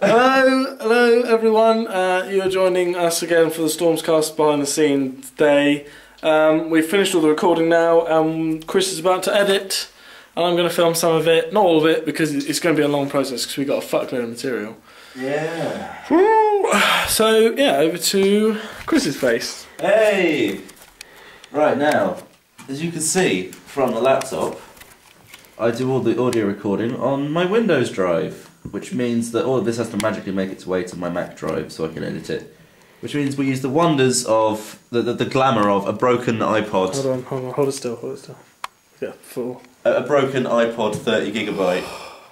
Hello everyone. You're joining us again for the Stormscast behind the scenes day. We've finished all the recording now. Chris is about to edit, and I'm going to film some of it, not all of it, because it's going to be a long process because we've got a fuckload of material. Yeah. So yeah, over to Chris's face. Hey. Right now, as you can see from the laptop, I do all the audio recording on my Windows drive, which means that all of this has to magically make its way to my Mac drive so I can edit it. Which means we use the wonders of, the glamour of a broken iPod. Hold it still. Yeah, full. A broken iPod 30GB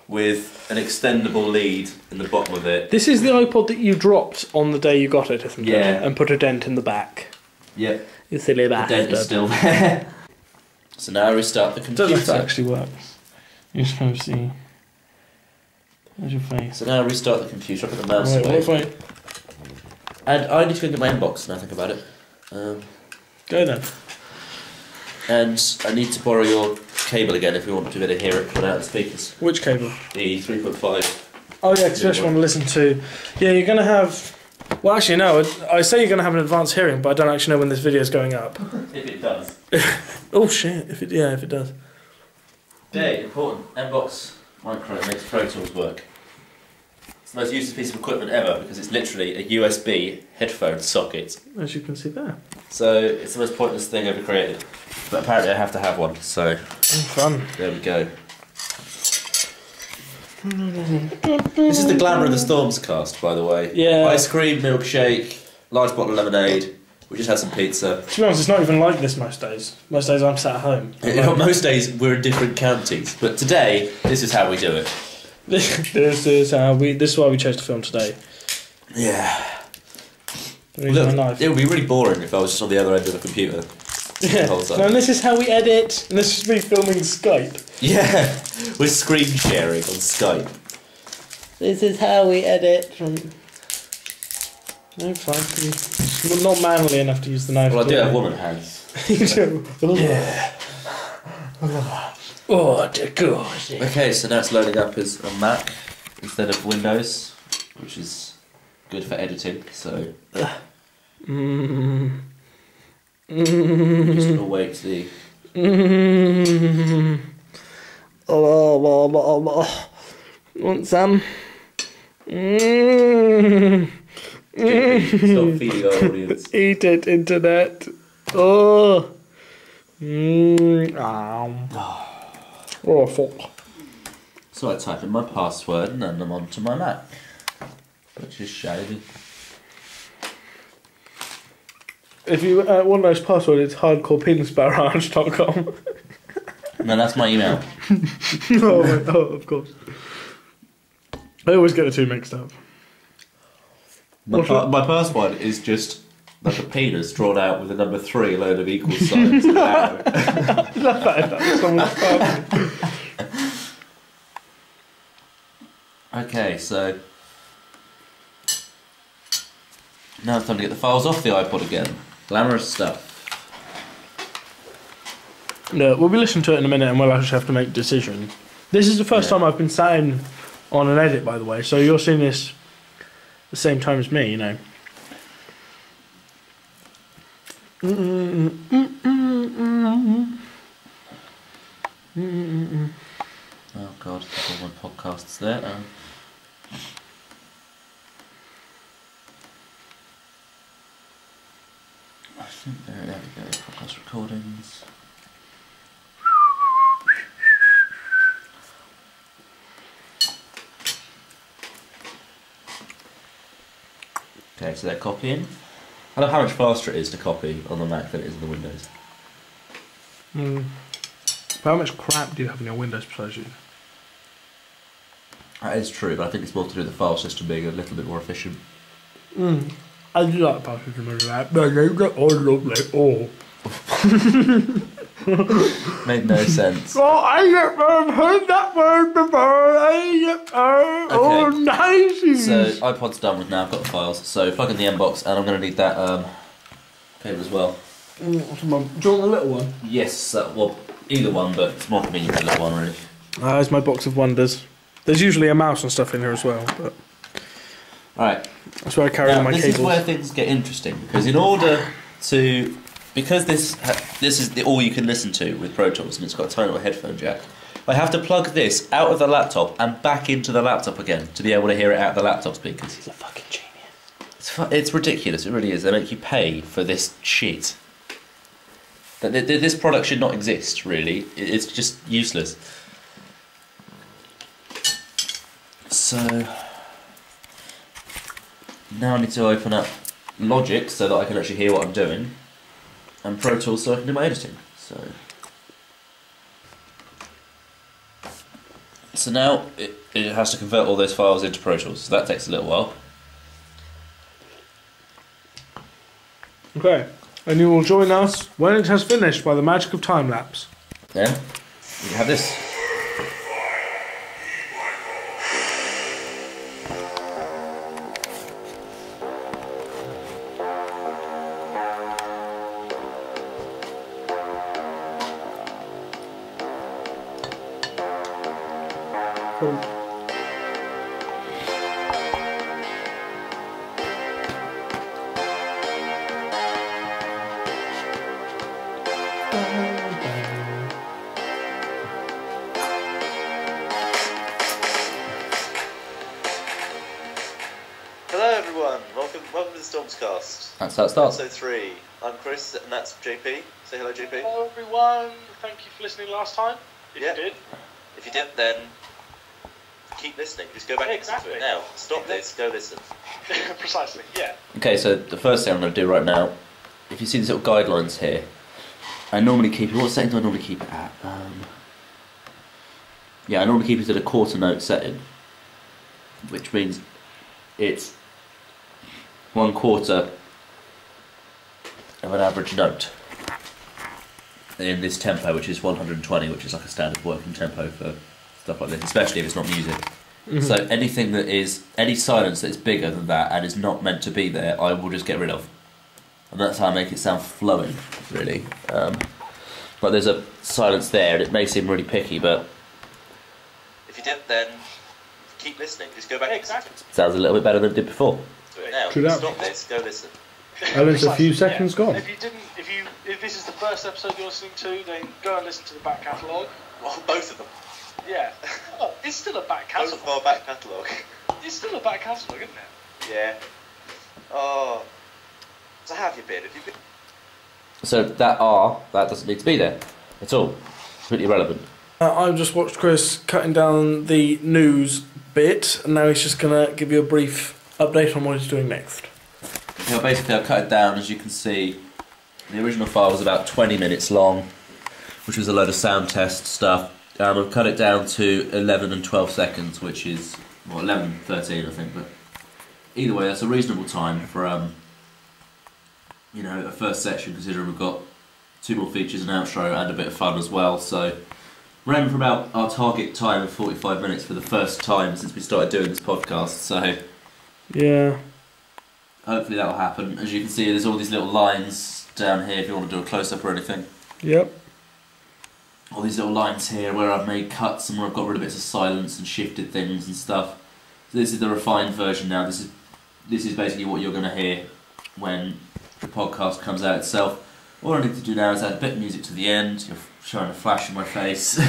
with an extendable lead in the bottom of it. This is the iPod that you dropped on the day you got it, isn't it? Yeah. And put a dent in the back. Yep. You silly bastard. The dent is still there. So now I restart the computer. I don't know if that actually works. You just kind of see. There's your face. So now I restart the computer, I put the mouse away. What if I... And I need to go get my inbox now I think about it. Go then. And I need to borrow your cable again if you want to be able to hear it coming out of the speakers. Which cable? The 3.5. Oh yeah, because you actually want to listen to... Yeah, you're going to have... Well, actually, no. I say you're going to have an advanced hearing, but I don't actually know when this video is going up. If it does. Oh shit! If it does. Okay, important. Inbox Micro makes Pro Tools work. It's the most useless piece of equipment ever because it's literally a USB headphone socket. As you can see there. So it's the most pointless thing ever created. But apparently I have to have one, so Fun. there we go. This is the glamour of the Stormscast, by the way. Yeah. Ice cream, milkshake, large bottle of lemonade. We just had some pizza. To be honest, it's not even like this most days. Most days I'm sat at home. Most days we're in different counties, but today this is how we do it. This is why we chose to film today. Yeah. Look, it would be really boring if I was just on the other end of the computer. Yeah. The whole time. No, and this is how we edit. And this is me filming Skype. Yeah, we're screen sharing on Skype. This is how we edit. No, fine. You're not manly enough to use the knife. Well, I do have woman hands. You do. Yeah. Oh, dear God. Okay, so now it's loading up as a Mac instead of Windows, which is good for editing, so... Just await the... Want some? Stop feeding our audience. Eat it, internet. Oh. Oh, fuck. So I type in my password and then I'm onto my Mac, which is shady. If you want those password, it's hardcorepenisbarrage.com. No, that's my email. Oh, of course. I always get the two mixed up. My password is just like a penis drawn out with a number 3, a load of equal signs. I love that. Someone's password. Okay, so now it's time to get the files off the iPod again. Glamorous stuff. No, we'll be listening to it in a minute and we'll actually have to make a decision. This is the first time I've been sat in on an edit, by the way, so you're seeing this the same time as me, you know. Oh God, I've got my podcasts there. I think there we go, podcast recordings. Okay, so they're copying. I don't know how much faster it is to copy on the Mac than it is on the Windows. How much crap do you have in your Windows besides you? That is true, but I think it's more to do with the file system being a little bit more efficient. I do like file system of that, but they get all lovely. Oh. Made no sense. Oh, I've heard that word before. Oh, nice. So iPod's done with now. I've got the files. So plug in the inbox, and I'm going to need that cable as well. Do you want the little one? Yes. Well, either one, but it's more convenient the little one, really. There's my box of wonders. There's usually a mouse and stuff in here as well, but Right. That's where I carry all my cables. This is where things get interesting, because because this is the all you can listen to with Pro Tools, and it's got a tiny little headphone jack, I have to plug this out of the laptop and back into the laptop again to be able to hear it out of the laptop speakers. He's a fucking genius. It's ridiculous, it really is. They make you pay for this shit. This product should not exist, really. It's just useless. So now I need to open up Logic so that I can actually hear what I'm doing, and Pro Tools so I can do my editing. So now it has to convert all those files into Pro Tools, so that takes a little while. Okay, and you will join us when it has finished by the magic of time lapse. Then you have this. Hello everyone, welcome to the Stormscast. That's how it starts. Episode 3. I'm Chris and that's JP. Say hello JP. Hello everyone, thank you for listening last time. If you did. If you didn't, then keep listening. Just go back and listen to it now. Stop this, go listen. Precisely, yeah. Okay, so the first thing I'm going to do right now, if you see these little guidelines here, I normally keep it, what setting do I normally keep it at? I normally keep it at a quarter note setting, which means it's 1/4 of an average note in this tempo, which is 120, which is like a standard working tempo for stuff like this, especially if it's not music. Mm-hmm. So anything that is, any silence that is bigger than that and is not meant to be there, I will just get rid of. And that's how I make it sound flowing, really. But there's a silence there, and it may seem really picky, but if you didn't, then keep listening. Just go back and listen to it. Sounds a little bit better than it did before. Do it now. True that. Stop this, go listen. Ellen's a few seconds gone. If this is the first episode you're listening to, then go and listen to the back catalogue. Well, both of them. Yeah. Oh, it's still a back Both catalogue. of our back catalogue. It's still a back catalogue, isn't it? Yeah. Oh. So how have you been? Have you been? So that doesn't need to be there at all. It's completely irrelevant. I've just watched Chris cutting down the news bit, and now he's just going to give you a brief update on what he's doing next. Yeah, basically I've cut it down, as you can see. The original file was about 20 minutes long, which was a load of sound test stuff. I've cut it down to 11 and 12 seconds, which is, 11, 13 I think, but either way that's a reasonable time for, a first section, considering we've got 2 more features, an outro and a bit of fun as well, so we're aiming for about our target time of 45 minutes for the first time since we started doing this podcast, so yeah, hopefully that'll happen. As you can see, there's all these little lines down here if you want to do a close-up or anything. Yep. All these little lines here where I've made cuts and where I've got rid of bits of silence and shifted things and stuff. So this is the refined version now. This is basically what you're going to hear when the podcast comes out itself. All I need to do now is add a bit of music to the end. You're showing a flash in my face.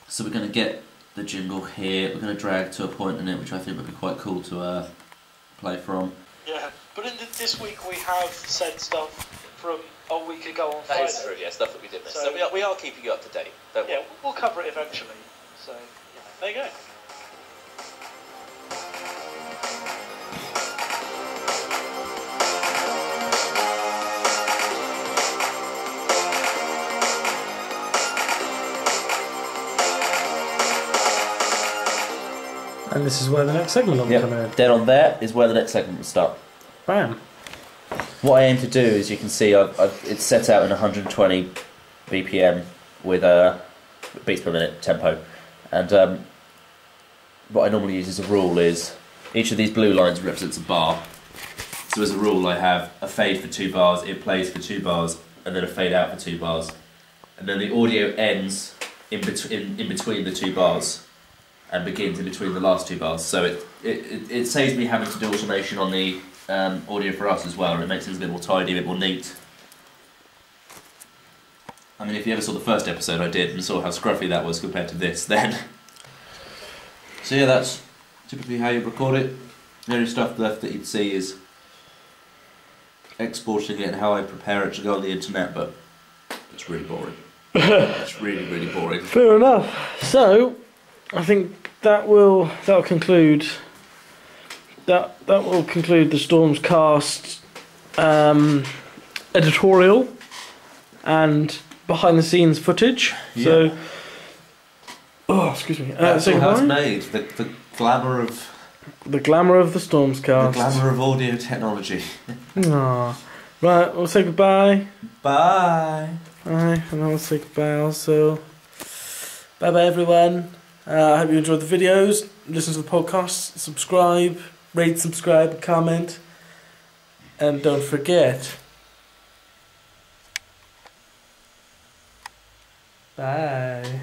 So we're going to get the jingle here. We're going to drag to a point in it which I think would be quite cool to play from. Yeah, but this week we have said stuff from a week ago on Friday. That is true, yeah, stuff that we did miss. So- So we are keeping you up to date, don't we? Yeah, we'll cover it eventually. So, there you go. And this is where the next segment will come in. Then on there is where the next segment will start. Bam. What I aim to do, as you can see, it's set out in 120 BPM with beats per minute tempo, and what I normally use as a rule is each of these blue lines represents a bar. So as a rule, I have a fade for 2 bars, it plays for 2 bars, and then a fade out for 2 bars, and then the audio ends in between the 2 bars. and begins in between the last two bars. So it saves me having to do automation on the audio for us as well, and it makes things a bit more tidy, a bit more neat. I mean, if you ever saw the first episode I did and saw how scruffy that was compared to this, then... So yeah, that's typically how you record it. The only stuff left that you'd see is exporting it and how I prepare it to go on the internet, but it's really boring. It's really, really boring. Fair enough. So, I think that'll conclude the Stormscast editorial and behind the scenes footage. Yeah. So, oh, excuse me. That's say how it's goodbye. made. The glamour of The glamour of the Stormscast. the glamour of audio technology. Aw. Right, we'll say goodbye. Bye. Bye, and I'll say goodbye also. Bye bye everyone. I hope you enjoyed the videos. Listen to the podcast, subscribe, rate, subscribe, comment, and don't forget. Bye.